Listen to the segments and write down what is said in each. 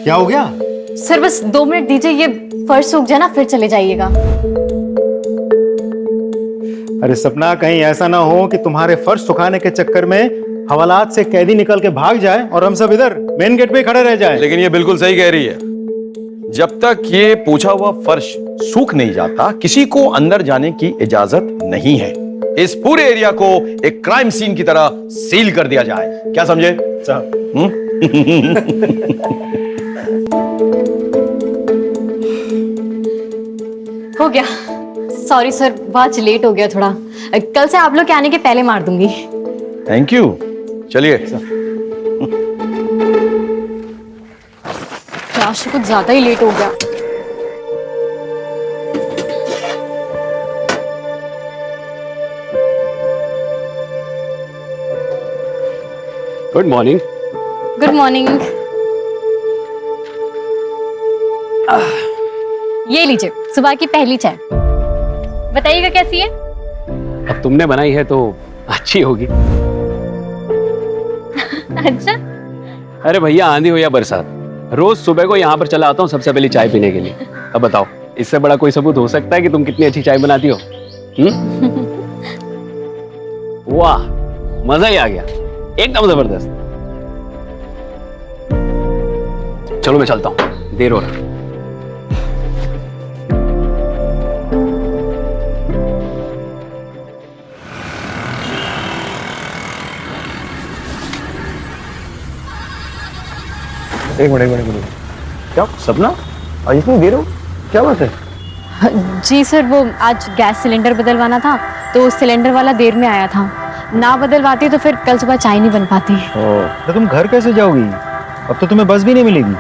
क्या हो गया? सर बस 2 मिनट दीजिए, ये फर्श सूख जाए ना फिर चले जाइएगा। अरे सपना, कहीं ऐसा ना हो कि तुम्हारे फर्श सुखाने के चक्कर में हवालात से कैदी निकल के भाग जाए और हम सब इधर मेन गेट पे खड़े रह जाएं। लेकिन ये बिल्कुल सही कह रही है। जब तक ये पूछा हुआ फर्श सूख नहीं जाता, किसी को अंदर जाने की इजाजत नहीं है। इस पूरे एरिया को एक क्राइम सीन की तरह सील कर दिया जाए। क्या समझे साहब? हो गया। सॉरी सर, बहुत लेट हो गया थोड़ा। कल से आप लोग के आने के पहले मार दूंगी। Thank you. चलिए। आज कुछ ज्यादा ही लेट हो गया। Good morning. Good morning. ये लीजिए सुबह की पहली चाय। बताइएगा कैसी है? अब तुमने बनाई है तो अच्छी होगी। अच्छा। अरे भैया, आंधी हो या बरसात, रोज सुबह को यहाँ पर चला आता हूँ सबसे पहले चाय पीने के लिए। अब बताओ, इससे बड़ा कोई सबूत हो सकता है कि तुम कितनी अच्छी चाय बनाती हो? वाह, मजा ही आ गया, एकदम जबरदस्त। चलो मैं चलता हूँ, देर हो रहा। एक मिनट। क्या सपना, आज इतनी देर हो? क्या बात है? जी सर, वो आज गैस सिलेंडर बदलवाना था तो सिलेंडर वाला देर में आया था। ना बदलवाती तो फिर कल सुबह चाय नहीं बन पाती। तो तुम घर कैसे जाओगी? अब तो तुम्हें बस भी नहीं मिलेगी।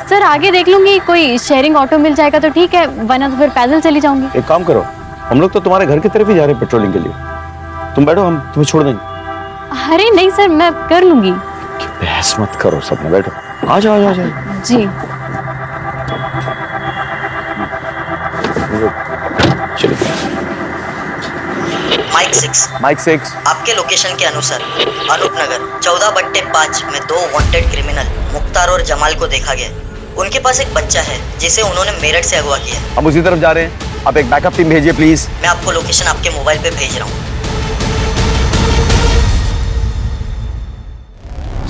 सर आगे देख लूंगी, कोई शेयरिंग ऑटो मिल जाएगा तो ठीक है, वरना तो फिर पैदल चली जाऊंगी। एक काम करो, हम लोग तो तुम्हारे घर की तरफ ही जा रहे हैं पेट्रोलिंग के लिए। तुम बैठो, हम तुम्हें छोड़ देंगे। अरे नहीं सर, मैं कर लूंगी। बहस मत करो सपना, बैठो। आ जाओ। जी। चलिए। Mike 6 mike 6। आपके लोकेशन के अनुसार अनूप नगर 14/5 में 2 वांटेड क्रिमिनल मुख्तार और जमाल को देखा गया। उनके पास एक बच्चा है जिसे उन्होंने मेरठ से अगवा किया। हम उसी तरफ जा रहे हैं, आप एक बैकअप टीम भेजिए प्लीज। मैं आपको लोकेशन आपके मोबाइल पे भेज रहा हूँ।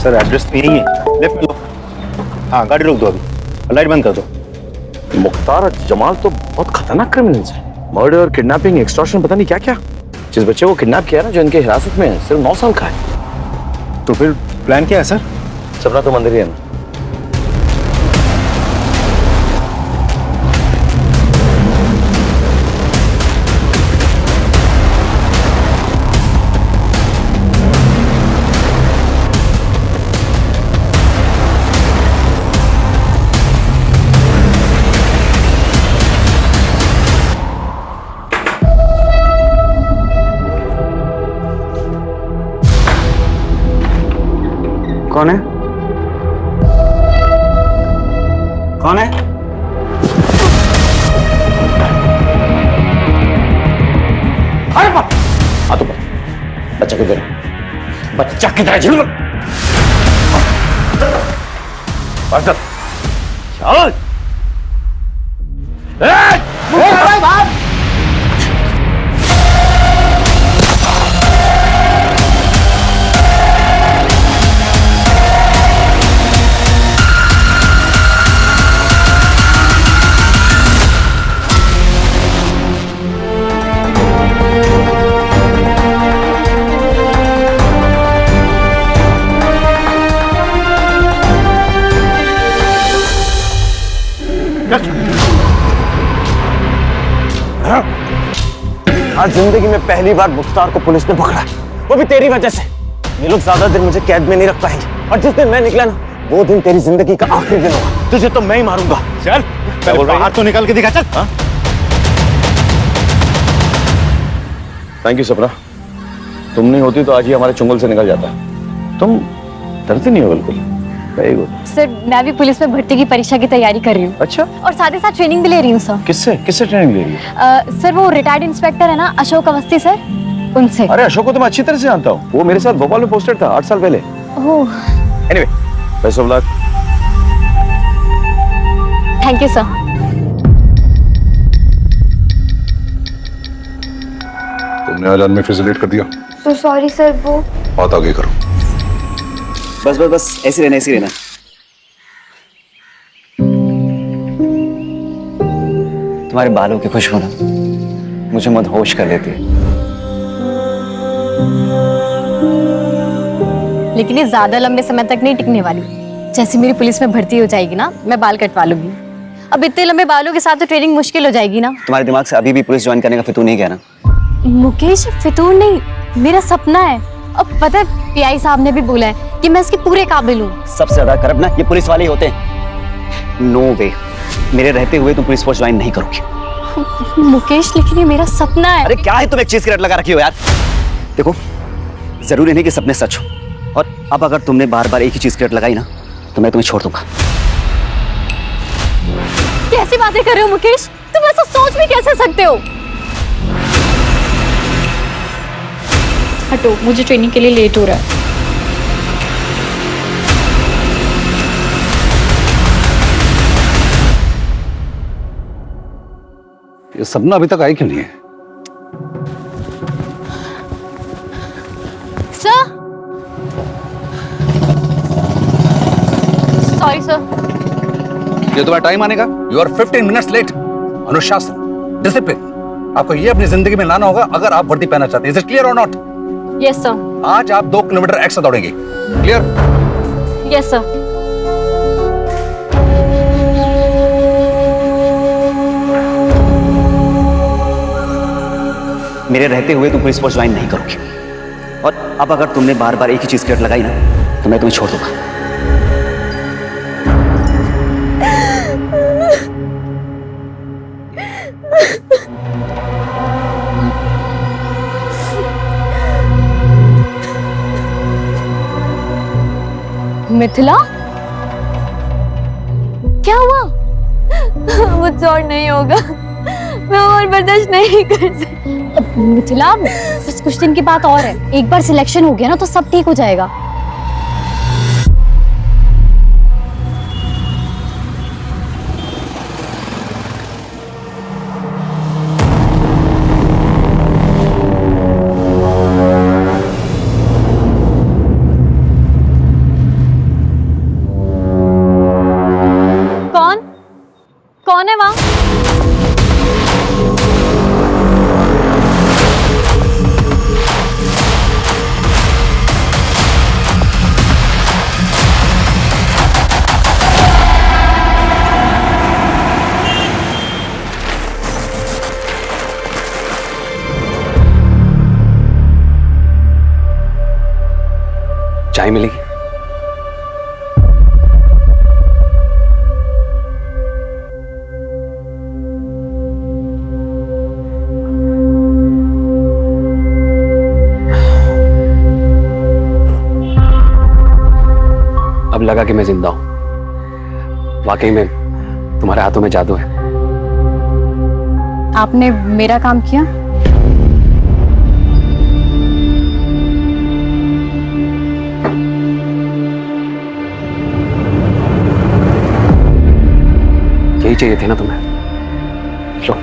सर एड्रेस तो यही है, लेफ्ट में लो। हाँ, गाड़ी रोक दो अभी, लाइट बंद कर दो। मुख्तार और जमाल तो बहुत खतरनाक क्रिमिनल्स हैं। मर्डर, किडनैपिंग, एक्सटॉर्शन, पता नहीं क्या क्या। जिस बच्चे को किडनैप किया ना, जो इनके हिरासत में है, सिर्फ 9 साल का है। तो फिर प्लान क्या है सर? सपना तुम अंदर ही है ना? कौन है? कौन है? अरे बाप! आ तो बच्चा किधर है? बच्चा किधर है? चल बाप! आज जिंदगी में पहली बार मुख्तार को पुलिस ने पकड़ा, वो भी तेरी वजह से। ये लोग ज्यादा दिन मुझे कैद में नहीं रख पाएंगे, और जिस दिन मैं निकला ना, वो दिन तेरी जिंदगी का आखिरी दिन होगा। तुझे तो मैं ही मारूंगा। चल, बाहर तो निकाल के दिखा। चल। थैंक यू सपना, तुम नहीं होती तो आज ही हमारे चुंगल से निकल जाता। तुम डरती नहीं हो बिल्कुल? Very good. सर मैं भी पुलिस में भर्ती की परीक्षा की तैयारी कर रही हूँ। अच्छा, और साथ ही साथ ट्रेनिंग भी ले रही हूँ सर। किससे ट्रेनिंग ले रही है? सर वो रिटायर्ड इंस्पेक्टर है ना, अशोक अवस्थी सर, उनसे। अरे अशोक को तो मैं अच्छी तरह से जानता हूँ, वो मेरे साथ भोपाल में पोस्टेड था 8 साल पहले। Oh. Anyway, best of luck. Thank you sir. तुमने आज में फिजिलेट कर दिया। तो सॉरी सर, वो बात आगे करो। बस बस बस ऐसे रहना, ऐसे रहना। तुम्हारे बालों की खुशबू ना मुझे मदहोश कर देती है। लेकिन ये ज्यादा लंबे समय तक नहीं टिकने वाली। जैसे मेरी पुलिस में भर्ती हो जाएगी ना, मैं बाल कटवा लूंगी। अब इतने लंबे बालों के साथ तो ट्रेनिंग मुश्किल हो जाएगी ना। तुम्हारे दिमाग से अभी भी पुलिस ज्वाइन करने का फितूर नहीं गया ना? मुकेश, फितूर नहीं, मेरा सपना है। अब पता है पीआई साहब ने भी बोला है कि मैं इसके पूरे काबिल हूँ। सबसे ज्यादा करप्ट ना ये पुलिस वाले ही होते हैं। नो वे, मेरे रहते हुए तुम पुलिस फोर्स ज्वाइन नहीं करोगे। मुकेश, लेकिन ये मेरा सपना है। अरे क्या है, तुम एक चीज की रट लगा रखी हो यार। देखो, जरूरी नहीं कि सपने सच हो, और अब अगर तुमने बार बार एक ही चीज की रट लगाई ना तो मैं तुम्हें छोड़ दूंगा। कैसी बातें कर रहे हो मुकेश? तुम ऐसा सोच भी कैसे सकते हो? हटो, मुझे ट्रेनिंग के लिए लेट हो रहा है। ये सपना अभी तक आई क्यों नहीं है? Sir, sorry sir. ये तुम्हारा टाइम आने का। You are 15 minutes late. अनुशासन, डिसिप्लिन, आपको ये अपनी जिंदगी में लाना होगा अगर आप वर्दी पहनना चाहते हैं। इज इट क्लियर और नॉट? Yes sir. आज आप 2 किलोमीटर एक्स्ट्रा दौड़ेंगे। क्लियर? Yes sir. मेरे रहते हुए तुम पुलिस फोर्स ज्वाइन नहीं करोगे, और अब अगर तुमने बार बार एक ही चीज की रट लगाई ना तो मैं तुम्हें छोड़ दूंगा। मिथिला, क्या हुआ? मुझसे और नहीं होगा, मैं और बर्दाश्त नहीं कर सकती। मिथिला, बस कुछ दिन की बात और है। एक बार सिलेक्शन हो गया ना तो सब ठीक हो जाएगा। कौन कौन है वहां? चाय मिलेगी? अब लगा कि मैं जिंदा हूं। वाकई में तुम्हारे हाथों में जादू है। आपने मेरा काम किया। यही चाहिए थे ना तुम्हें। लो,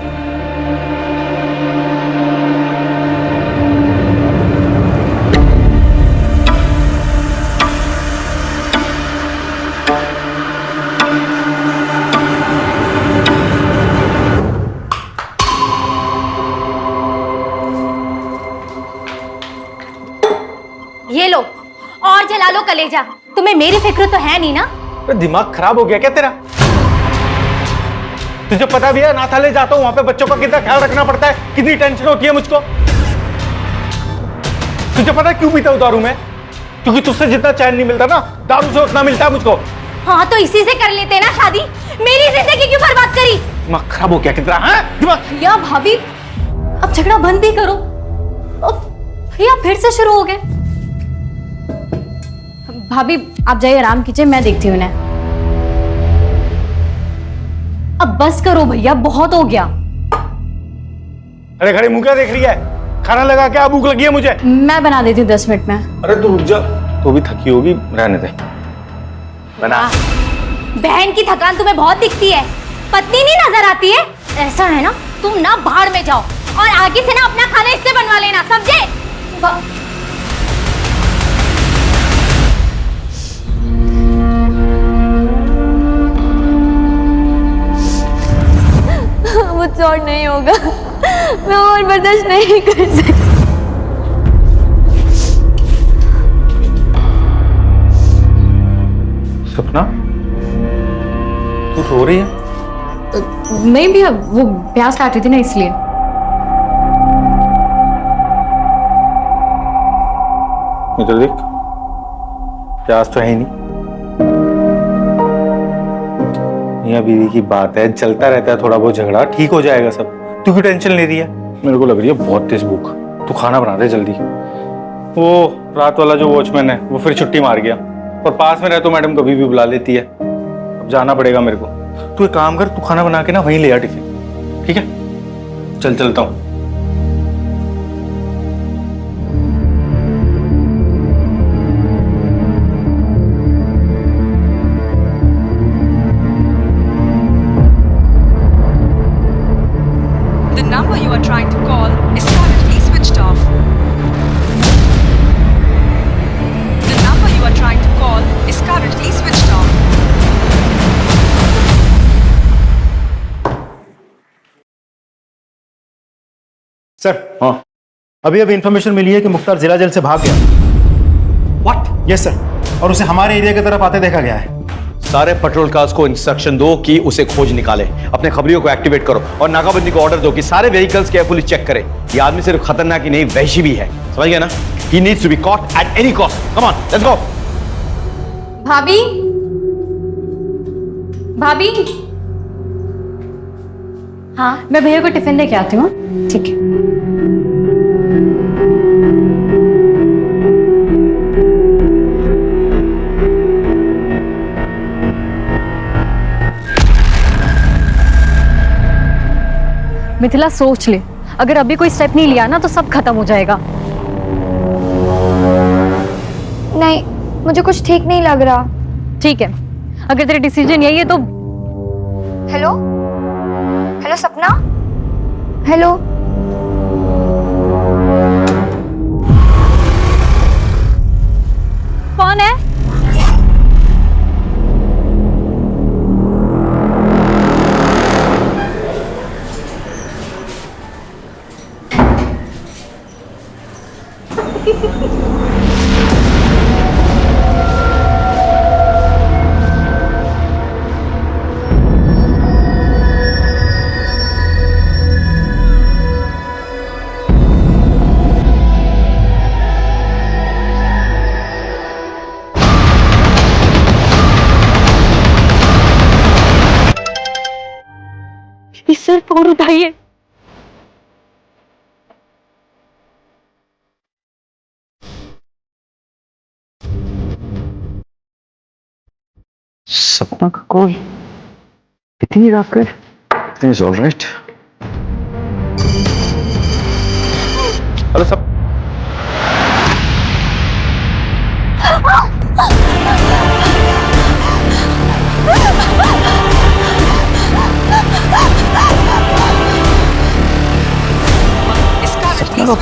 ये लो और जला लो कलेजा। तुम्हें मेरी फिक्र तो है नहीं ना? तो दिमाग खराब हो गया क्या तेरा? तुझे पता भी है नाथाले जाता हूं, वहां पे बच्चों का कितना ख्याल रखना पड़ता है, कितनी टेंशन होती है मुझको। तुझे पता है क्यों पीता हूं दारू में? क्योंकि तुझसे जितना चैन नहीं मिलता ना, दारू से उतना मिलता है मुझको। हाँ तो इसी से कर लेते ना शादी। मेरी जिंदगी क्यों बर्बाद करी? दिमाग खराब हो गया कितना? दिमाग। या भाभी, अब झगड़ा बंद भी करो। अब भैया फिर से शुरू हो गए। भाभी आप जाइए, आराम कीजिए, मैं देखती हूँ उन्हें। अब बस करो भैया, बहुत हो गया। अरे खड़े मुंह क्या देख रही है? खाना लगा के भूख लगी है मुझे। मैं बना देती हूँ 10 मिनट में। अरे तू रुक जा, तू भी थकी होगी, रहने दे। बना। बहन की थकान तुम्हें बहुत दिखती है। पत्नी नहीं नजर आती है? ऐसा है ना, तुम ना भाड़ में जाओ और आगे से ना अपना खाना इससे बनवा लेना, समझे? मुझसे और नहीं होगा, मैं और बर्दाश्त नहीं कर सकती। सपना, तू रो रही है? नहीं भैया, वो प्याज काट रही थी ना इसलिए। इधर देख, प्याज तो है ही नहीं। मियां बीवी की बात है, चलता रहता है थोड़ा बहुत झगड़ा, ठीक हो जाएगा सब। तू क्यों टेंशन ले रही है? मेरे को लग रही है बहुत तेज भूख। तू खाना बना दे जल्दी। वो रात वाला जो वॉचमैन है वो फिर छुट्टी मार गया, और पास में रहे तो मैडम कभी भी बुला लेती है। अब जाना पड़ेगा मेरे को। तू एक काम कर, तू खाना बना के ना वहीं ले आ टिफिन, ठीक है? चल चलता हूँ। The number you are trying to call is currently switched off. The number you are trying to call is currently switched off. Sir, हाँ, अभी इंफॉर्मेशन मिली है कि मुख्तार जिला जेल से भाग गया। व्हाट? यस सर, और उसे हमारे एरिया की तरफ आते देखा गया है। सारे पेट्रोल कार्स को इंस्ट्रक्शन दो कि उसे खोज निकाले, अपने खबरियों को एक्टिवेट करो और नाकाबंदी को ऑर्डर दो कि सारे व्हीकल्स केयरफुली चेक करें। ये आदमी सिर्फ खतरनाक ही नहीं, वहशी भी है, समझ गया ना? He needs to be caught at any cost. Come on, let's go. भाभी, भाभी। हाँ, मैं भैया को टिफिन लेके आती हूँ। ठीक है। मिथिला, सोच ले, अगर अभी कोई स्टेप नहीं लिया ना तो सब खत्म हो जाएगा। नहीं, मुझे कुछ ठीक नहीं लग रहा। ठीक है, अगर तेरा डिसीजन यही है तो। हेलो, हेलो सपना, हेलो। कौन है? सर, फोन उठाइए। सपना का कॉल इतनी रात को? Is all right. हेलो सब।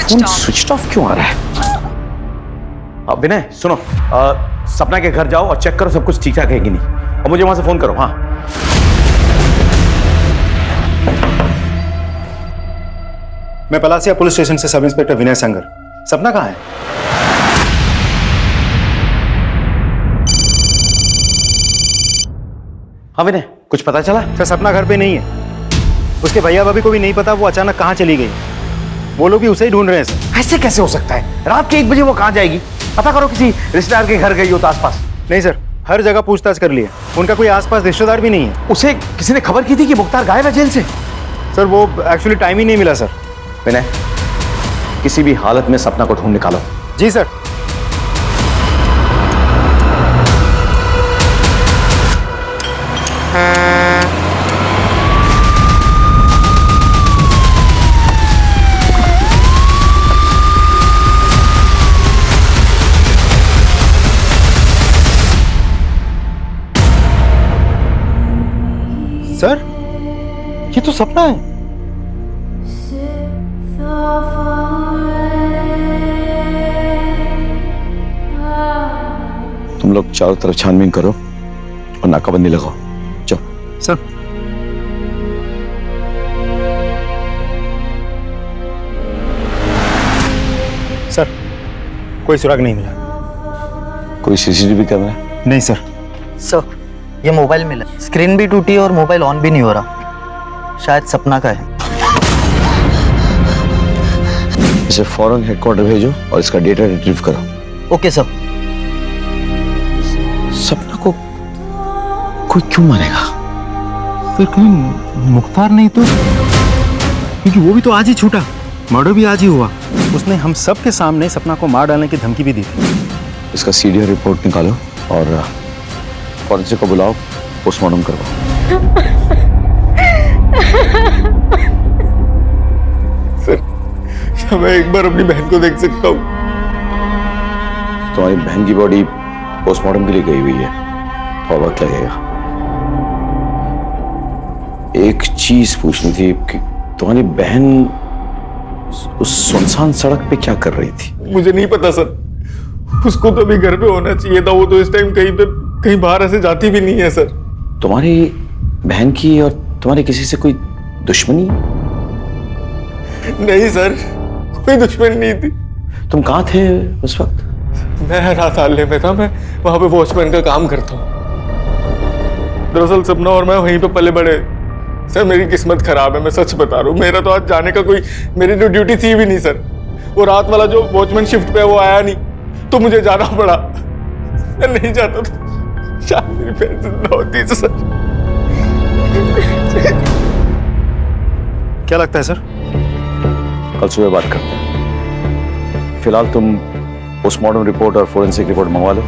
फोन स्विच ऑफ क्यों आ रहा है? विनय सुनो, सपना के घर जाओ और चेक करो सब कुछ ठीक ठाक है कि नहीं, और मुझे वहां से फोन करो। हाँ, मैं पलासिया पुलिस स्टेशन से सब इंस्पेक्टर विनय संगर। सपना कहाँ है? हाँ विनय, कुछ पता चला? सर, सपना घर पे नहीं है। उसके भैया भाभी को भी नहीं पता वो अचानक कहाँ चली गई। वो लोग भी उसे ही ढूंढ रहे हैं सर। ऐसे कैसे हो सकता है? रात के 1 बजे वो कहाँ जाएगी? पता करो, किसी रिश्तेदार के घर गई हो तो आसपास। नहीं सर, हर जगह पूछताछ कर लिए, उनका कोई आसपास रिश्तेदार भी नहीं है। उसे किसी ने खबर की थी कि मुख्तार गायब है जेल से? सर, वो एक्चुअली टाइम ही नहीं मिला सर। विनय, किसी भी हालत में सपना को ढूंढ निकालो। जी सर। सर, ये तो सपना है। तुम लोग चारों तरफ छानबीन करो और नाकाबंदी लगाओ। चलो। सर सर कोई सुराग नहीं मिला। कोई सीसीटीवी कैमरा? नहीं सर। सर ये मोबाइल मिला, स्क्रीन भी टूटी और मोबाइल ऑन भी नहीं हो रहा, शायद सपना का है। इसे फौरन हेडक्वार्टर भेजो और इसका डेटा रिट्रीव करो। Okay sir. सपना को कोई क्यों मारेगा? फिर कहीं मुख्तार नहीं तो? क्योंकि वो भी तो आज ही छूटा, मर्डर भी आज ही हुआ। उसने हम सब के सामने सपना को मार डालने की धमकी भी दी थी। इसका सीडीआर रिपोर्ट निकालो और फॉरेंसिक को बुलाओ, पोस्टमार्टम करवाओ। सर मैं एक बार अपनी बहन को देख सकता हूँ? तुम्हारी बहन की बॉडी पोस्टमार्टम के लिए गई हुई है, थोड़ा वक्त लगेगा। एक चीज पूछनी थी कि तुम्हारी बहन उस सुनसान सड़क पे क्या कर रही थी? मुझे नहीं पता सर, उसको तो अभी घर पे होना चाहिए था। वो तो इस टाइम कहीं बाहर ऐसे जाती भी नहीं है सर। तुम्हारी बहन की और तुम्हारी किसी से कोई दुश्मनी? नहीं सर, कोई दुश्मनी नहीं थी। तुम कहाँ थे उस वक्त? मैं रात हाले में था, मैं वहां पे वॉचमैन का काम करता हूँ। दरअसल सपना और मैं वहीं पे पले बड़े। सर मेरी किस्मत खराब है, मैं सच बता रहा हूँ। मेरा तो आज जाने का कोई, मेरी तो ड्यूटी थी भी नहीं सर। वो रात वाला जो वॉचमैन शिफ्ट पे वो आया नहीं, तो मुझे जाना पड़ा। मैं नहीं जाता तो शायद मेरी बहन जिंदा होती सर। क्या लगता है सर? कल सुबह बात करते हैं। फिलहाल तुम पोस्टमार्टम रिपोर्ट और फोरेंसिक रिपोर्ट मंगवा लो,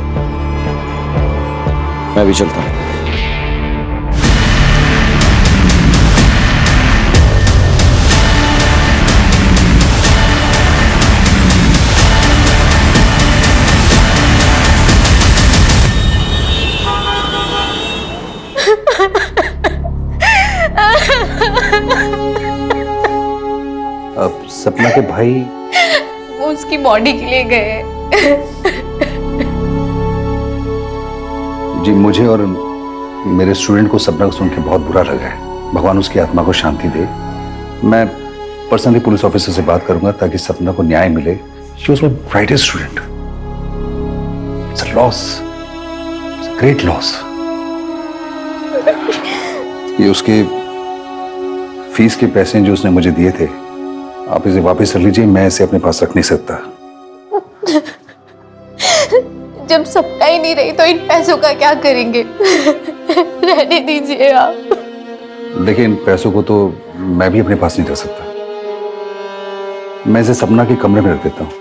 मैं भी चलता हूँ। अब सपना के भाई वो उसकी बॉडी के लिए गए। जी, मुझे और मेरे स्टूडेंट को सपना को सुन के बहुत बुरा लगा है। भगवान उसकी आत्मा को शांति दे। मैं पर्सनली पुलिस ऑफिसर से बात करूंगा ताकि सपना को न्याय मिले। She was my brightest student. It's a loss, it's a great loss. ये उसके फीस के पैसे जो उसने मुझे दिए थे, आप इसे वापस कर लीजिए। मैं इसे अपने पास रख नहीं सकता। जब सपना ही नहीं रही तो इन पैसों का क्या करेंगे? रहने दीजिए आप। देखिए, इन पैसों को तो मैं भी अपने पास नहीं रख सकता। मैं इसे सपना के कमरे में रख देता हूँ।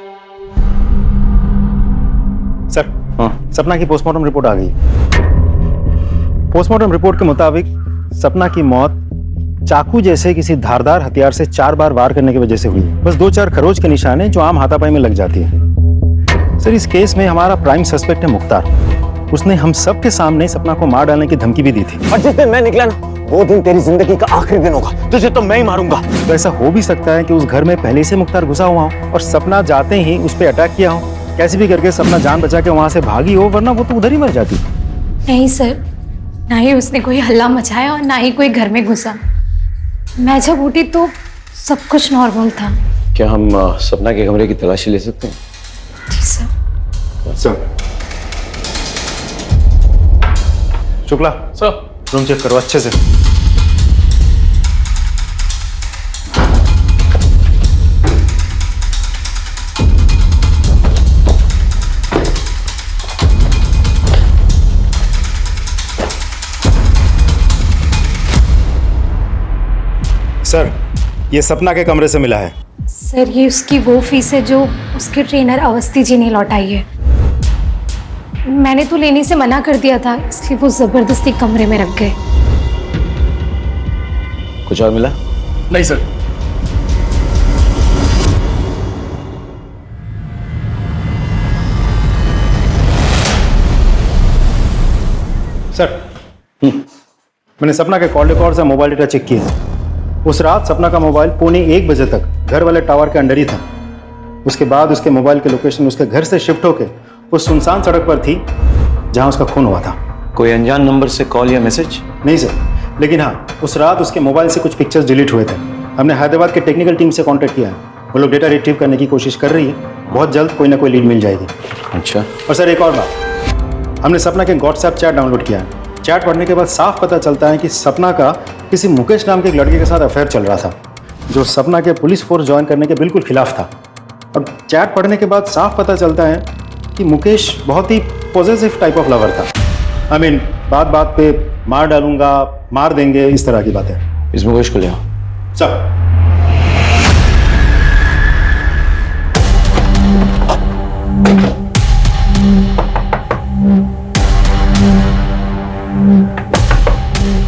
सर सपना की पोस्टमार्टम रिपोर्ट आ गई। पोस्टमार्टम रिपोर्ट के मुताबिक सपना की मौत चाकू जैसे किसी धारदार हथियार से 4 बार वार करने की वजह से हुई। बस 2-4 खरोच के निशान हैं जो आम हाथापाई में लग जाती है। सर इस केस में हमारा प्राइम सस्पेक्ट है मुख्तार। उसने हम सब के सामने सपना को मार डालने की धमकी भी दी थी। और जिस दिन मैं निकला ना, वो दिन तेरी जिंदगी का आखिरी दिन होगा। तुझे तो मैं ही मारूंगा। तो ऐसा हो भी सकता है कि उस घर में पहले से मुख्तार घुसा हुआ हो और सपना जाते ही उस पर अटैक किया हो। कैसे भी करके सपना जान बचा के वहां से भागी हो, वरना वो तो उधर ही मर जाती। नहीं सर, ना ही उसने कोई हल्ला मचाया और ना ही कोई घर में घुसा। मैं जब उठी तो सब कुछ नॉर्मल था। क्या हम सपना के कमरे की तलाशी ले सकते हैं? जी sir. Sir Shukla sir, room check करो अच्छे से। सर ये सपना के कमरे से मिला है। सर ये उसकी वो फीस है जो उसके ट्रेनर अवस्थी जी ने लौटाई है। मैंने तो लेने से मना कर दिया था, इसलिए वो जबरदस्ती कमरे में रख गए। कुछ और मिला? नहीं सर। सर मैंने सपना के कॉल रिकॉर्ड से मोबाइल डेटा चेक किया। उस रात सपना का मोबाइल पौने 1 बजे तक घर वाले टावर के अंडर ही था। उसके बाद उसके मोबाइल की लोकेशन उसके घर से शिफ्ट होके उस सुनसान सड़क पर थी जहां उसका खून हुआ था। कोई अनजान नंबर से कॉल या मैसेज? नहीं सर, लेकिन हाँ, उस रात उसके मोबाइल से कुछ पिक्चर्स डिलीट हुए थे। हमने हैदराबाद के टेक्निकल टीम से कांटेक्ट किया है, वो लोग डेटा रिट्रीव करने की कोशिश कर रही है। बहुत जल्द कोई ना कोई लीड मिल जाएगी। अच्छा। और सर एक और बात, हमने सपना के व्हाट्सएप चैट डाउनलोड किया है। चैट पढ़ने के बाद साफ पता चलता है कि सपना का किसी मुकेश नाम के एक लड़के के साथ अफेयर चल रहा था, जो सपना के पुलिस फोर्स ज्वाइन करने के बिल्कुल खिलाफ था। और चैट पढ़ने के बाद साफ पता चलता है कि मुकेश बहुत ही पॉजिटिव टाइप ऑफ लवर था। आई मीन बात बात पे मार डालूंगा, मार देंगे, इस तरह की बातें। इस मुकेश को ले आओ। सर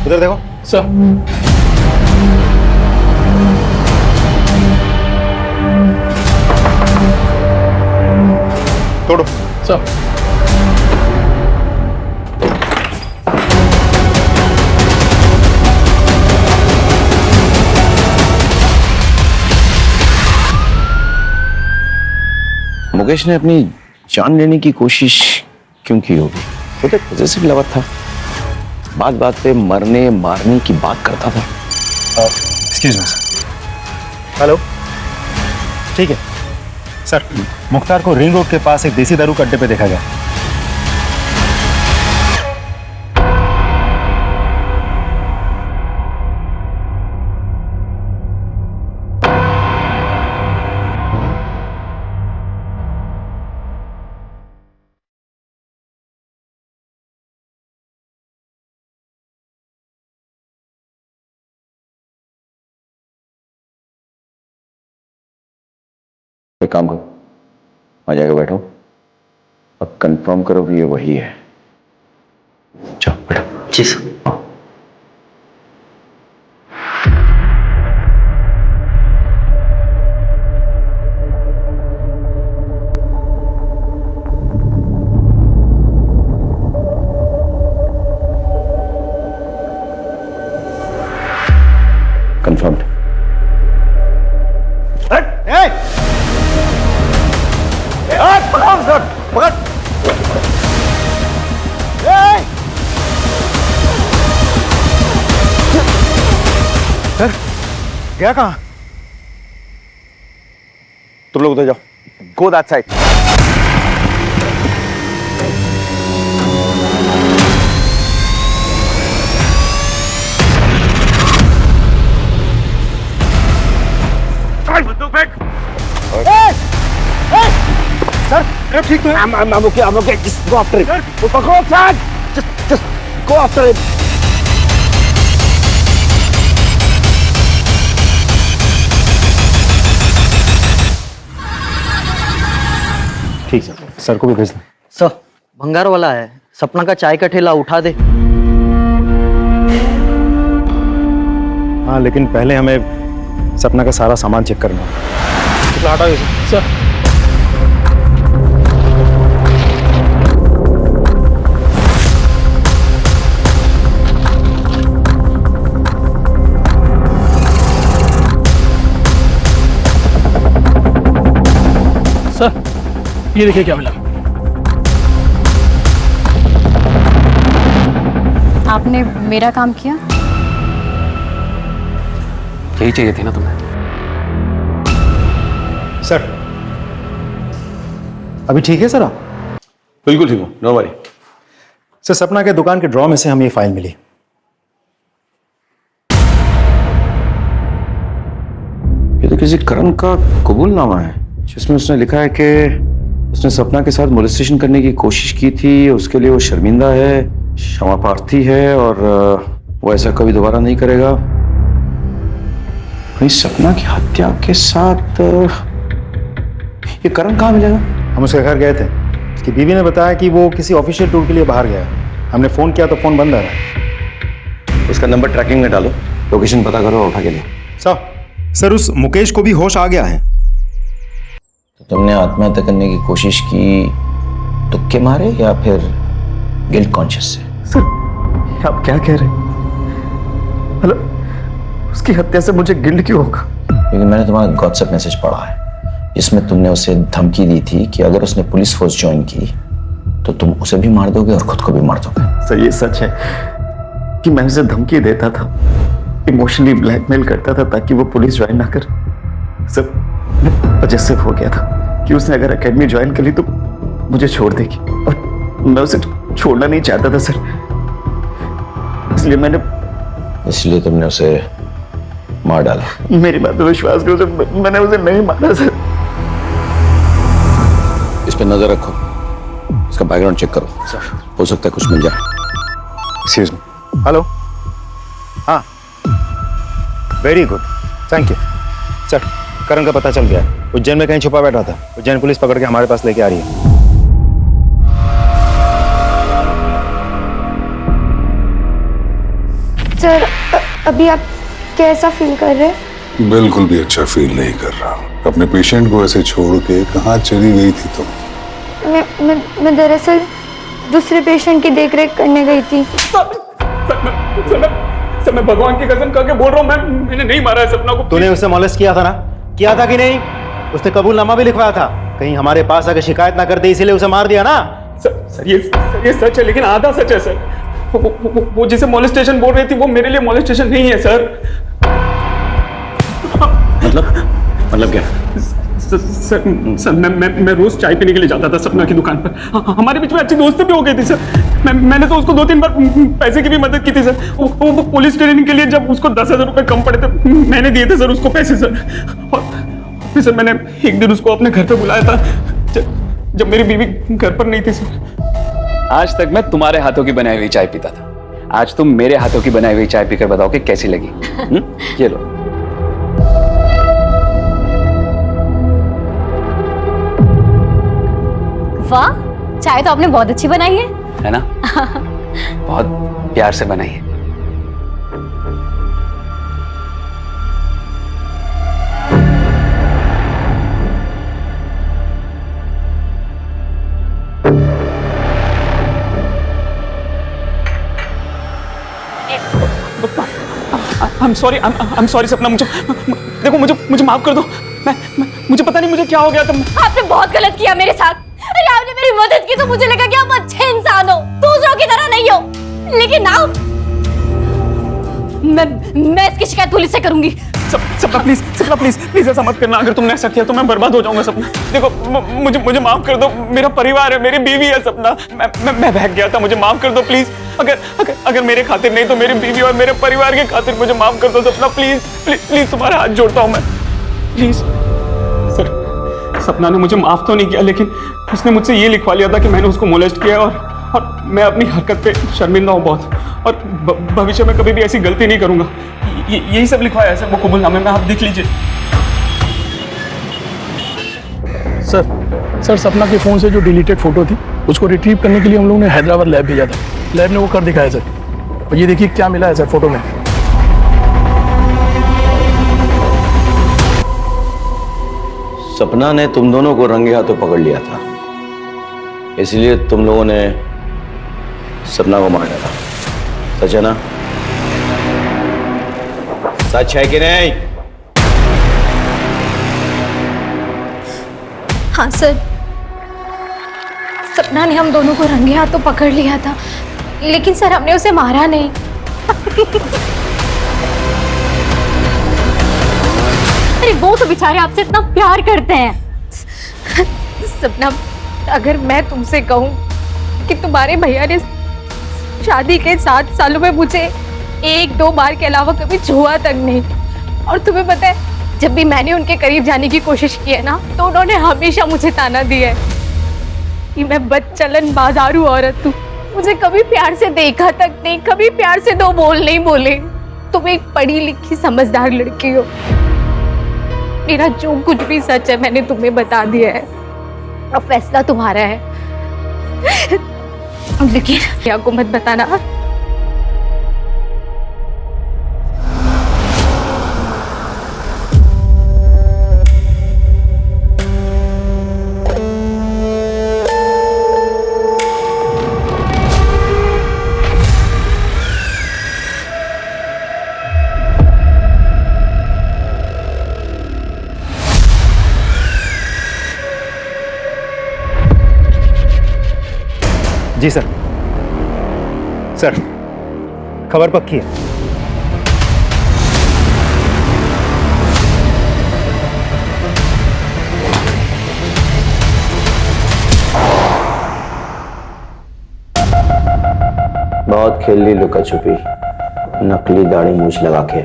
उधर देखो। सर तोड़ो। सर मुकेश ने अपनी जान लेने की कोशिश क्यों की होगी? वो तो पॉजिटिव लवर था, बात बात पे मरने मारने की बात करता था। Excuse me sir. हेलो, ठीक है सर। मुख्तार को रिंग रोड के पास एक देसी दारू के अड्डे पे देखा गया। एक काम करो, आ जाएगा, बैठो अब कंफर्म करो कि ये वही है। जाओ बैठो। जी सर। कंफर्म्ड। सर गया कहाँ? तुम लोग उधर जाओ, गो दैट साइड। सर ठीक है। I'm okay. Just go after it. Go outside. Just go after it. ठीक है, सर को भी भेज दें। सर भंगार वाला है, सपना का चाय का ठेला उठा दे। हाँ, लेकिन पहले हमें सपना का सारा सामान चेक करना है। हटाओ इसे। सर सर ये देखिए क्या मिला। आपने मेरा काम किया। यही चाहिए थी ना तुम्हें। सर अभी ठीक है सर आप? बिल्कुल ठीक हूँ, नो वरी। सर सपना के दुकान के ड्रॉ में से हमें ये फाइल मिली। ये तो किसी करण का कबूलनामा है, जिसमें उसने लिखा है कि उसने सपना के साथ मोलेस्टेशन करने की कोशिश की थी, उसके लिए वो शर्मिंदा है, क्षमा प्रार्थी है और वो ऐसा कभी दोबारा नहीं करेगा। वहीं सपना की हत्या के साथ ये करण कहाँ मिलेगा? हम उसके घर गए थे, उसकी बीवी ने बताया कि वो किसी ऑफिशियल टूर के लिए बाहर गया। हमने फोन किया तो फोन बंद आ रहा है। उसका नंबर ट्रैकिंग में डालो, लोकेशन पता करो और उठा के लो। सर उस मुकेश को भी होश आ गया है। तो तुमने आत्महत्या करने की कोशिश की तुक्के मारे या फिर गिल्ट कॉन्शियस से? सर आप क्या कह रहे हैं? मतलब उसकी हत्या से मुझे गिल्ट क्यों होगा? क्योंकि मैंने तुम्हारा व्हाट्सएप मैसेज पढ़ा है जिसमें तुमने उसे धमकी दी थी कि अगर उसने पुलिस फोर्स ज्वाइन की तो तुम उसे भी मार दोगे और खुद को भी मार दोगे। सर ये सच है कि मैं उसे धमकी देता था, इमोशनली ब्लैकमेल करता था ताकि वो पुलिस ज्वाइन ना कर। सब पजेसिव हो गया था कि उसने अगर एकेडमी ज्वाइन कर ली तो मुझे छोड़ देगी और मैं उसे छोड़ना नहीं चाहता था सर, इसलिए तुमने उसे मार डाला। मेरी बात पे विश्वास करो सर, मैंने उसे नहीं मारा सर। इस पे नजर रखो, इसका बैकग्राउंड चेक करो, हो सकता है कुछ मिल जाए। Excuse me. हेलो। हाँ, very good, thank you sir. Karan का पता चल गया, उज्जैन में कहीं छुपा बैठा था। उज्जैन पुलिस पकड़ के हमारे पास लेके आ रही है। सर अभी आप कैसा फील कर रहे हैं? बिल्कुल भी अच्छा फील नहीं कर रहा। अपने पेशेंट को ऐसे छोड़ के कहाँ चली गई थी तुम? मैं दरअसल दूसरे पेशेंट की देखरेख करने गई थी। सर मैं भगवान की कसम करके बोल रहा हूँ, मैंने नहीं मारा है सपना को। तूने उसे मॉलेस्ट किया था ना? किया था कि नहीं? उसने कबूलनामा भी लिखवाया था, कहीं हमारे पास आकर शिकायत ना कर दे इसीलिए उसे मार दिया ना? सर ये सच है, लेकिन आधा सच है सर। वो जिसे मॉलेस्टेशन बोल रही थी वो मेरे लिए मॉलेस्टेशन नहीं है सर। मतलब क्या? सर मैं रोज चाय पीने के लिए जाता था सपना की दुकान पर। हमारे बीच में अच्छी दोस्ती भी हो गई थी सर। मैंने तो उसको 2-3 बार पैसे की भी मदद की थी सर। वो पुलिस ट्रेनिंग के लिए जब उसको 10,000 रुपए कम पड़े थे मैंने दिए थे सर उसको पैसे सर। और फिर सर मैंने एक दिन उसको अपने घर पे बुलाया था जब मेरी बीवी घर पर नहीं थी सर। आज तक मैं तुम्हारे हाथों की बनाई हुई चाय पीता था, आज तुम मेरे हाथों की बनाई हुई चाय पीकर बताओ कि कैसी लगी। ये लो। वाह, चाय तो आपने बहुत अच्छी बनाई है ना? बहुत प्यार से बनाई है। I'm sorry सपना, मुझे माफ कर दो। मुझे पता नहीं मुझे क्या हो गया था। आपने बहुत गलत किया मेरे साथ। अरे आपने मेरी मदद की तो मुझे लगा कि आप अच्छे इंसान हो, दूसरों की तरह नहीं हो। लेकिन नाउ मैं इसकी शिकायत पुलिस से करूंगी। सपना प्लीज ऐसा मत करना। अगर तुमने ऐसा किया तो मैं बर्बाद हो जाऊंगा सपना। देखो मुझे माफ कर दो, मेरा परिवार है, मेरी बीवी है सपना। मैं बहक गया था, मुझे माफ कर दो प्लीज। अगर मेरे खातिर नहीं तो मेरी बीवी और मेरे परिवार के खातिर मुझे माफ कर दो सपना। प्लीज तुम्हारा हाथ जोड़ता हूं मैं, प्लीज। सर सपना ने मुझे माफ तो नहीं किया, लेकिन उसने मुझसे ये लिखवा लिया था कि मैंने उसको मोलेस्ट किया और मैं अपनी हरकत पे शर्मिंदा हूँ बहुत, और भविष्य में कभी भी ऐसी गलती नहीं करूंगा। यही सब लिखवाया है सर वो कबूलनामे में, आप देख लीजिए। सर सपना के फ़ोन से जो डिलीटेड फोटो थी उसको रिट्रीव करने के लिए हम लोगों ने हैदराबाद लैब भेजा था। लैब ने वो कर दिखाया सर, और ये देखिए क्या मिला है सर फोटो में। सपना ने तुम दोनों को रंगे हाथों पकड़ लिया था, इसलिए तुम लोगों ने सपना को मार डाला। सच है ना? सच है कि नहीं? हाँ सर, सपना ने हम दोनों को रंगे हाथों पकड़ लिया था, लेकिन सर हमने उसे मारा नहीं। अरे वो तो बेचारे आपसे इतना प्यार करते हैं। सपना, अगर मैं तुमसे कहूं कि तुम्हारे भैया ने शादी के 7 सालों में मुझे 1-2 बार के अलावा कभी छुआ तक नहीं, और तुम्हें पता है जब भी मैंने उनके करीब जाने की कोशिश की है ना तो उन्होंने हमेशा मुझे ताना दिया है कि मैं बदचलन बाजारू औरत हूँ, मुझे कभी प्यार से देखा तक नहीं, कभी प्यार से 2 बोल नहीं बोले। तुम एक पढ़ी लिखी समझदार लड़की हो, मेरा जो कुछ भी सच है मैंने तुम्हें बता दिया है, अब फैसला तुम्हारा है। लेकिन भैया को मत बताना। जी सर। सर, खबर पक्की है। बहुत खेल ली लुका छुपी, नकली दाढ़ी मूछ लगा के।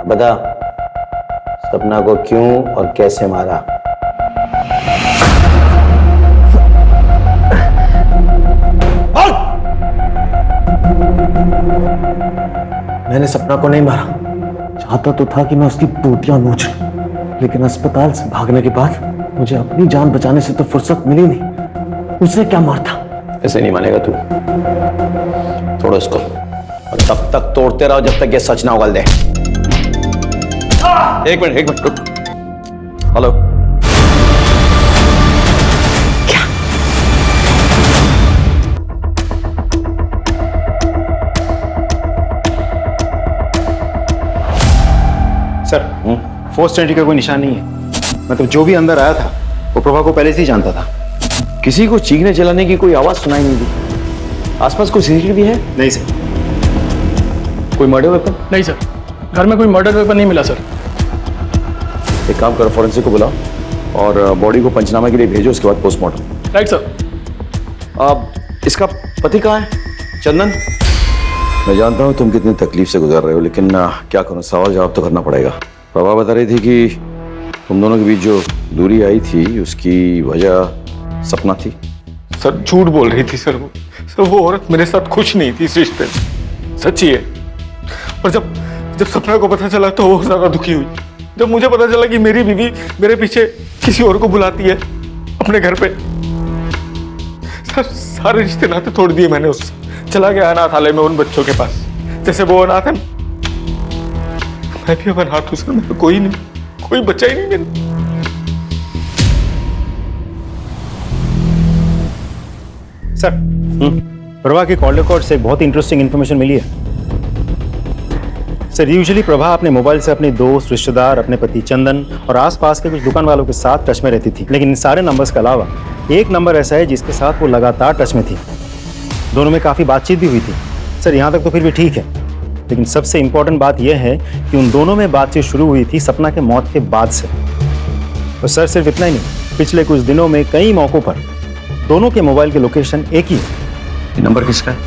बता, सपना को क्यों और कैसे मारा? मैंने सपना को नहीं मारा। चाहता तो था कि मैं उसकी बूटियां नोच लूं, लेकिन अस्पताल से भागने के बाद मुझे अपनी जान बचाने से तो फुर्सत मिली नहीं। उसे क्या मारता? ऐसे नहीं मानेगा तू। तोड़ उसको, और तब तक तोड़ते रहो जब तक ये सच ना उगल दे। एक मिनट रुक। हेलो, क्या? सर, फोर्स एंट्री का कोई निशान नहीं है। मतलब जो भी अंदर आया था वो प्रभा को पहले से ही जानता था। किसी को चीखने चिल्लाने की कोई आवाज सुनाई नहीं दी। आसपास कोई सीसीटीवी है? नहीं सर। कोई मर्डर वेपन? नहीं सर, घर में कोई मर्डर वेपन नहीं मिला सर। एक काम करो, फॉरेंसिक को बुलाओ और बॉडी को पंचनामा के लिए भेजो, उसके बाद पोस्टमार्टम। Right sir. अब इसका पति कहाँ है? चंदन? मैं जानता हूँ तुम कितनी तकलीफ से गुजर रहे हो, लेकिन क्या करूँ, सवाल जवाब तो करना पड़ेगा। प्रभा बता रही थी कि तुम दोनों के बीच जो दूरी आई थी उसकी वजह सपना थी। सर झूठ बोल रही थी सर। वो औरत मेरे साथ खुश नहीं थी इस रिश्ते में, सच्ची है। और जब सपना को पता चला तो वो ज्यादा दुखी हुई। जब मुझे पता चला कि मेरी बीवी मेरे पीछे किसी और को बुलाती है अपने घर पे, सर सारे रिश्ते नाते तोड़ दिए मैंने उससे। चला गया अनाथालय में उन बच्चों के पास, जैसे वो अनाथ है। मैं भी अब अनाथ हूं सर, मेरा कोई नहीं, कोई बच्चा ही नहीं मेरा। सर, प्रभा के कॉल रिकॉर्ड से बहुत इंटरेस्टिंग इंफॉर्मेशन मिली है। सर, यूजुअली प्रभा अपने मोबाइल से अपने दोस्त, रिश्तेदार, अपने पति चंदन और आसपास के कुछ दुकान वालों के साथ टच में रहती थी, लेकिन इन सारे नंबर्स के अलावा एक नंबर ऐसा है जिसके साथ वो लगातार टच में थी। दोनों में काफ़ी बातचीत भी हुई थी। सर, यहाँ तक तो फिर भी ठीक है, लेकिन सबसे इंपॉर्टेंट बात यह है कि उन दोनों में बातचीत शुरू हुई थी सपना के मौत के बाद से। और सर, सिर्फ इतना ही नहीं, पिछले कुछ दिनों में कई मौक़ों पर दोनों के मोबाइल के लोकेशन एक ही है। ये नंबर किसका है?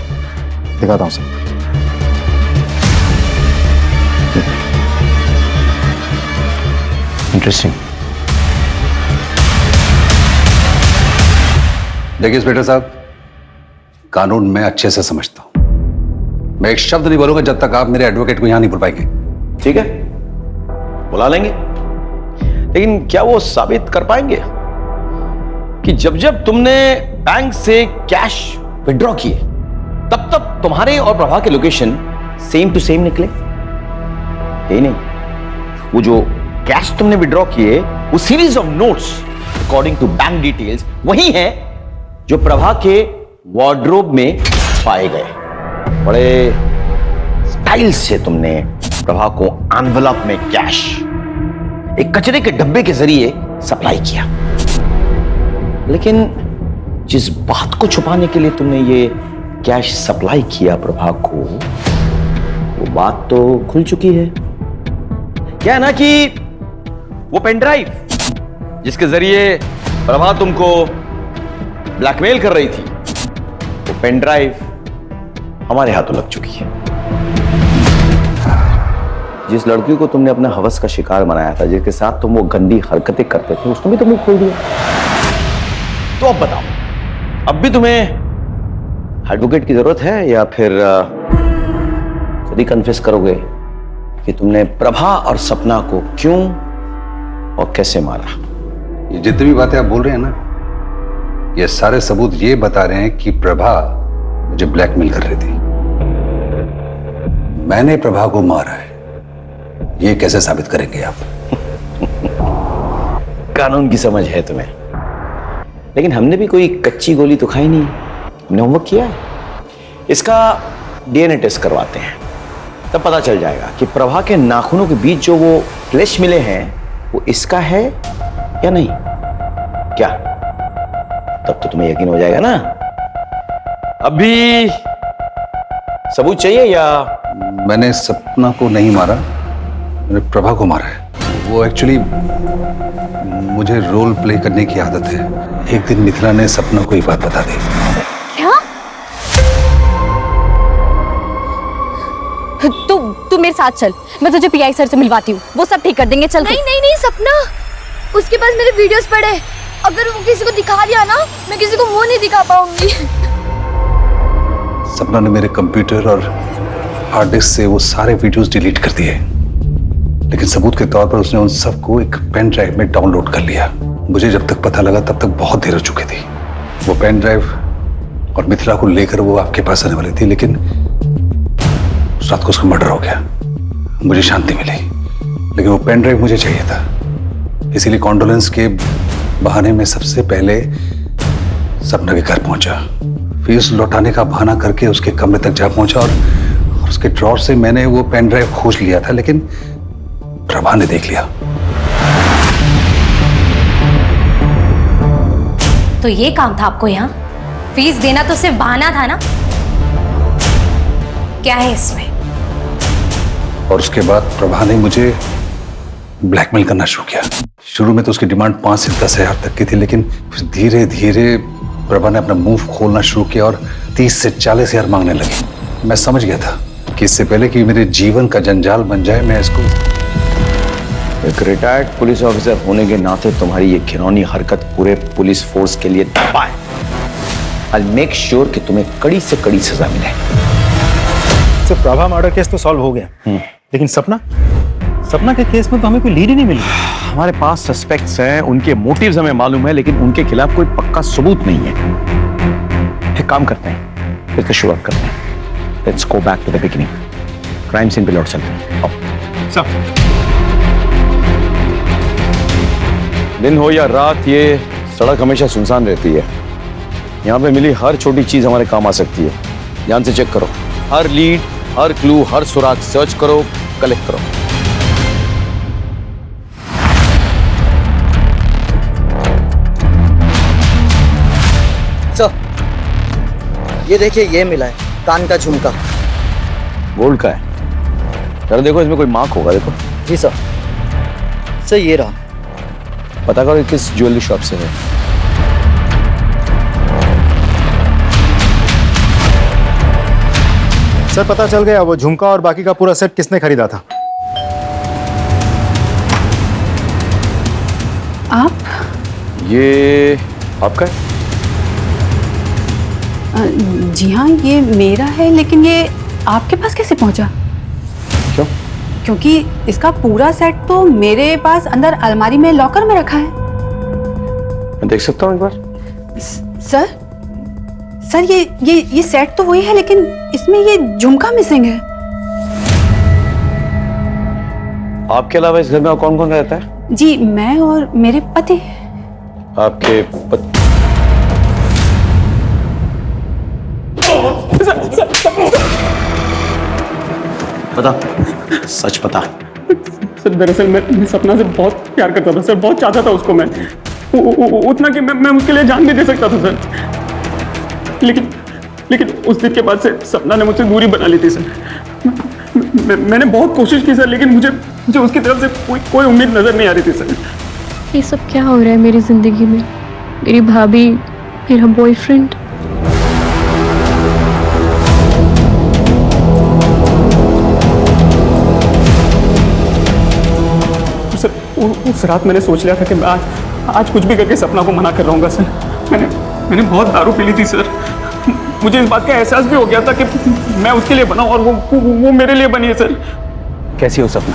दिखाता हूँ सर। इंटरेस्टिंग। देखिए इंस्पेक्टर साहब, कानून मैं अच्छे से समझता हूं। मैं एक शब्द नहीं बोलूंगा जब तक आप मेरे एडवोकेट को यहां नहीं बुलवाएंगे। ठीक है, बुला लेंगे, लेकिन क्या वो साबित कर पाएंगे कि जब जब तुमने बैंक से कैश विड्रॉ किए तब तब तुम्हारे और प्रभा के लोकेशन सेम टू सेम निकले? यही नहीं, वो जो कैश तुमने विड्रॉ किए वो series of notes according to bank details वही है जो प्रभा के वार्डरोब में पाए गए। बड़े स्टाइल से तुमने प्रभा को एनवेलप में कैश एक कचरे के डब्बे के जरिए सप्लाई किया, लेकिन जिस बात को छुपाने के लिए तुमने ये कैश सप्लाई किया प्रभा को, वो बात तो खुल चुकी है। क्या है ना कि वो पेन ड्राइव जिसके जरिए प्रभा तुमको ब्लैकमेल कर रही थी, वो पेन ड्राइव हमारे हाथों लग चुकी है। जिस लड़की को तुमने अपने हवस का शिकार बनाया था, जिसके साथ तुम वो गंदी हरकतें करते थे, उसने भी तो मुंह खोल दिया। तो अब बताओ, अब भी तुम्हें एडवोकेट की जरूरत है या फिर खुद ही कन्फेस करोगे कि तुमने प्रभा और सपना को क्यों और कैसे मारा? ये जितनी भी बातें आप बोल रहे हैं ना, ये सारे सबूत ये बता रहे हैं कि प्रभा मुझे ब्लैकमेल कर रही थी। मैंने प्रभा को मारा है, ये कैसे साबित करेंगे आप? कानून की समझ है तुम्हें, लेकिन हमने भी कोई कच्ची गोली तो खाई नहीं। हमने होमवर्क किया है। इसका डीएनए टेस्ट करवाते हैं, तब पता चल जाएगा कि प्रभा के नाखूनों के बीच जो वो फ्लैश मिले हैं वो इसका है या नहीं। क्या तब तो तुम्हें यकीन हो जाएगा ना अभी सबूत चाहिए या? मैंने सपना को नहीं मारा, मैंने प्रभा को मारा है। वो एक्चुअली मुझे रोल प्ले करने की आदत है। एक दिन मिथिला ने सपना को ये बात बता दी। क्या? तू मेरे साथ चल, मैं तुझे पीआई सर से मिलवाती हूँ, वो सब ठीक कर देंगे। चल। नहीं नहीं नहीं सपना, उसके पास मेरे वीडियोस पड़े, अगर वो किसी को दिखा दिया ना, मैं किसी को मुंह नहीं दिखा पाऊंगी। सपना ने मेरे कंप्यूटर और हार्ड डिस्क से वो सारे वीडियोस डिलीट कर दिए, लेकिन सबूत के तौर पर उसने उन सबको एक पेन ड्राइव में डाउनलोड कर लिया। मुझे जब तक पता लगा तब तक बहुत देर हो चुकी थी। वो पेन ड्राइव और मिथिला को लेकर वो आपके पास आने वाली थी, लेकिन उस रात को उसका मर्डर हो गया। मुझे शांति मिली, लेकिन वो पेन ड्राइव मुझे चाहिए था, इसीलिए कॉन्डोलेंस के बहाने में सबसे पहले सपना के घर पहुंचा। फीस लौटाने का बहाना करके उसके कमरे तक जा पहुंचा और उसके ड्रॉर से मैंने वो पेन ड्राइव खोज लिया था, लेकिन प्रभा ने देख लिया। तो ये काम था आपको यहाँ? फीस देना तो सिर्फ बहाना था ना? क्या है इसमें? और उसके बाद प्रभा ने मुझे ब्लैकमेल करना शुरू किया। शुरू में तो उसकी डिमांड 5 से 10 हजार तक की थी, लेकिन फिर धीरे धीरे प्रभा ने अपना मुंह खोलना शुरू किया और 30 से 40 हजार मांगने लगी। मैं समझ गया था कि इससे पहले कि मेरे जीवन का जंजाल बन जाए, मैं इसको। एक रिटायर्ड पुलिस ऑफिसर होने के नाते तुम्हारी ये घिनौनी हरकत पूरे पुलिस फोर्स के लिए दबा है। I'll make sure कि तुम्हें कड़ी से कड़ी सजा मिले। सर, प्रभा मर्डर केस तो सॉल्व हो गया, लेकिन सपना के केस में तो हमें कोई लीड ही नहीं मिली। हमारे पास सस्पेक्ट्स हैं, उनके मोटिव्स हमें मालूम है, लेकिन उनके खिलाफ कोई पक्का सबूत नहीं है। एक काम करते हैं, फिर से शुरुआत करते हैं। Let's go back to the beginning. Crime scene पे लौट चलते हैं। आओ। दिन हो या रात, ये सड़क हमेशा सुनसान रहती है। यहाँ पे मिली हर छोटी चीज हमारे काम आ सकती है। ध्यान से चेक करो, हर लीड, हर क्लू, हर सुराग सर्च करो, कलेक्ट करो। सर, ये देखिए, ये मिला है कान का झुमका। गोल्ड का है? जरा देखो, इसमें कोई मार्क होगा, देखो। जी सर। सर, ये रहा। पता करो किस ज्वेलरी शॉप से है। सर, पता चल गया वो झुमका और बाकी का पूरा सेट किसने खरीदा था। आप? ये आपका है? जी हाँ, ये मेरा है, लेकिन ये आपके पास कैसे पहुंचा? क्यों? क्योंकि इसका पूरा सेट तो मेरे पास अंदर अलमारी में लॉकर में रखा है। मैं देख सकता हूँ एक बार? सर, ये सेट तो वही है, लेकिन इसमें ये झुमका मिसिंग है। आपके अलावा इस घर में और कौन कौन रहता है? जी, मैं और मेरे पति। आपके पति? बता, सच बता। सर, दरअसल मैं सपना से बहुत प्यार करता था सर, बहुत चाहता था उसको मैं, उतना कि मैं उसके लिए जान भी दे सकता था सर। लेकिन उस दिन के बाद से सपना ने मुझसे दूरी बना ली थी सर। मैंने बहुत कोशिश की सर, लेकिन मुझे उसकी तरफ से कोई उम्मीद नजर नहीं आ रही थी सर। ये सब क्या हो रहा है मेरी जिंदगी में? मेरी भाभी, मेरा बॉयफ्रेंड। सर, उस रात मैंने सोच लिया था कि मैं आज कुछ भी करके सपना को मना कर रहूंगा सर। मैंने बहुत दारू पी ली थी सर। मुझे इस बात का एहसास भी हो गया था कि मैं उसके लिए बना और वो मेरे लिए बनी है सर। कैसी हो सपना?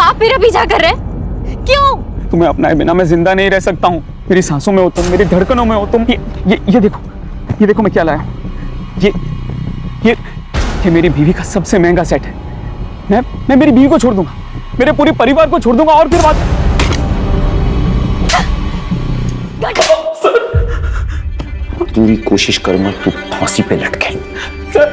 आप मेरा पीछा कर रहे हैं? क्यों? तुम्हें अपनाए बिना मैं जिंदा नहीं रह सकता हूँ। मेरी सांसों में हो तुम, मेरी धड़कनों में हो तुम। ये देखो मैं क्या लाया। ये मेरी बीवी का सबसे महंगा सेट है। मैं मेरी बीवी को छोड़ दूंगा, मेरे पूरे परिवार को छोड़ दूंगा, और फिर बात। पूरी कोशिश करूंगा तू फांसी पे लटके। सर,